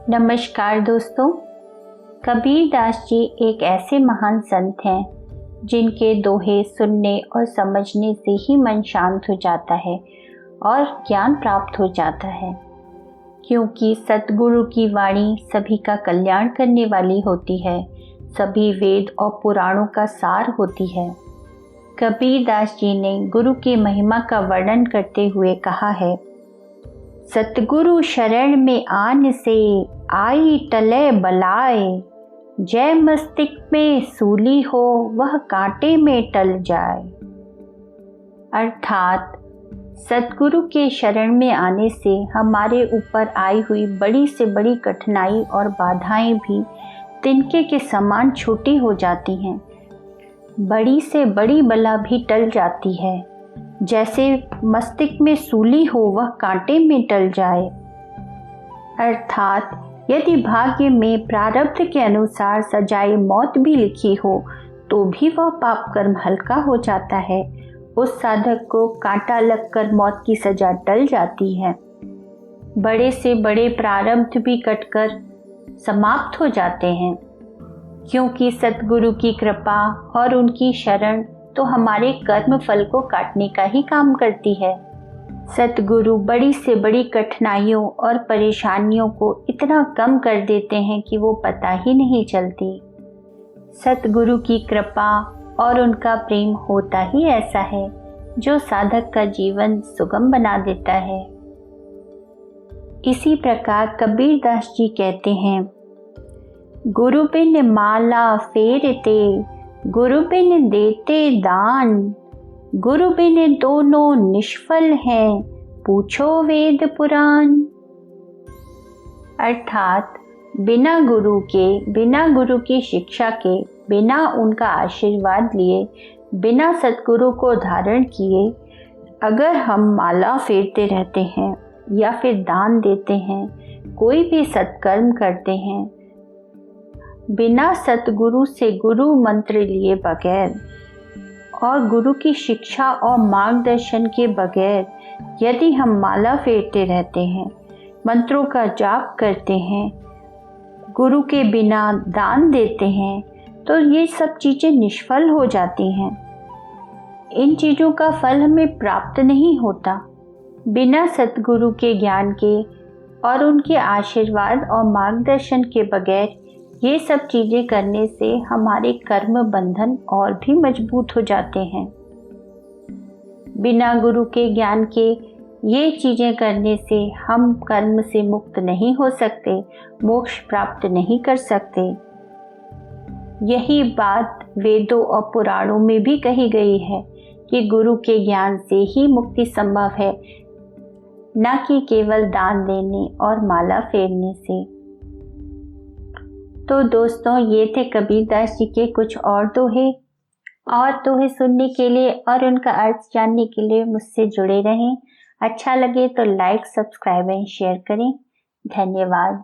नमस्कार दोस्तों, कबीर दास जी एक ऐसे महान संत हैं जिनके दोहे सुनने और समझने से ही मन शांत हो जाता है और ज्ञान प्राप्त हो जाता है, क्योंकि सतगुरु की वाणी सभी का कल्याण करने वाली होती है, सभी वेद और पुराणों का सार होती है। कबीर दास जी ने गुरु की महिमा का वर्णन करते हुए कहा है, सतगुरु शरण में आन से आई टले बलाए, जय मस्तिष्क में सूली हो वह कांटे में टल जाए। अर्थात सतगुरु के शरण में आने से हमारे ऊपर आई हुई बड़ी से बड़ी कठिनाई और बाधाएं भी तिनके के समान छोटी हो जाती हैं। बड़ी से बड़ी बला भी टल जाती है, जैसे मस्तिष्क में सूली हो वह कांटे में टल जाए। अर्थात यदि भाग्य में प्रारब्ध के अनुसार सजाए मौत भी लिखी हो तो भी वह पाप कर्म हल्का हो जाता है। उस साधक को कांटा लगकर मौत की सजा टल जाती है। बड़े से बड़े प्रारब्ध भी कटकर समाप्त हो जाते हैं, क्योंकि सतगुरु की कृपा और उनकी शरण तो हमारे कर्म फल को काटने का ही काम करती है। सतगुरु बड़ी से बड़ी कठिनाइयों और परेशानियों को इतना कम कर देते हैं कि वो पता ही नहीं चलती। सतगुरु की कृपा और उनका प्रेम होता ही ऐसा है जो साधक का जीवन सुगम बना देता है। इसी प्रकार कबीर दास जी कहते हैं, गुरु बिन माला फेरते, गुरु बिन देते दान, गुरु बिन दोनों निष्फल हैं, पूछो वेद पुराण। अर्थात बिना गुरु के, बिना गुरु की शिक्षा के, बिना उनका आशीर्वाद लिए, बिना सतगुरु को धारण किए अगर हम माला फेरते रहते हैं या फिर दान देते हैं, कोई भी सत्कर्म करते हैं, बिना सतगुरु से गुरु मंत्र लिए बगैर और गुरु की शिक्षा और मार्गदर्शन के बगैर यदि हम माला फेरते रहते हैं, मंत्रों का जाप करते हैं, गुरु के बिना दान देते हैं, तो ये सब चीज़ें निष्फल हो जाती हैं। इन चीज़ों का फल हमें प्राप्त नहीं होता। बिना सतगुरु के ज्ञान के और उनके आशीर्वाद और मार्गदर्शन के बगैर ये सब चीज़ें करने से हमारे कर्म बंधन और भी मजबूत हो जाते हैं। बिना गुरु के ज्ञान के ये चीज़ें करने से हम कर्म से मुक्त नहीं हो सकते, मोक्ष प्राप्त नहीं कर सकते। यही बात वेदों और पुराणों में भी कही गई है कि गुरु के ज्ञान से ही मुक्ति संभव है, न कि केवल दान देने और माला फेरने से। तो दोस्तों, ये थे कबीर दास जी के कुछ और दोहे सुनने के लिए और उनका अर्थ जानने के लिए मुझसे जुड़े रहें। अच्छा लगे तो लाइक, सब्सक्राइब एंड शेयर करें। धन्यवाद।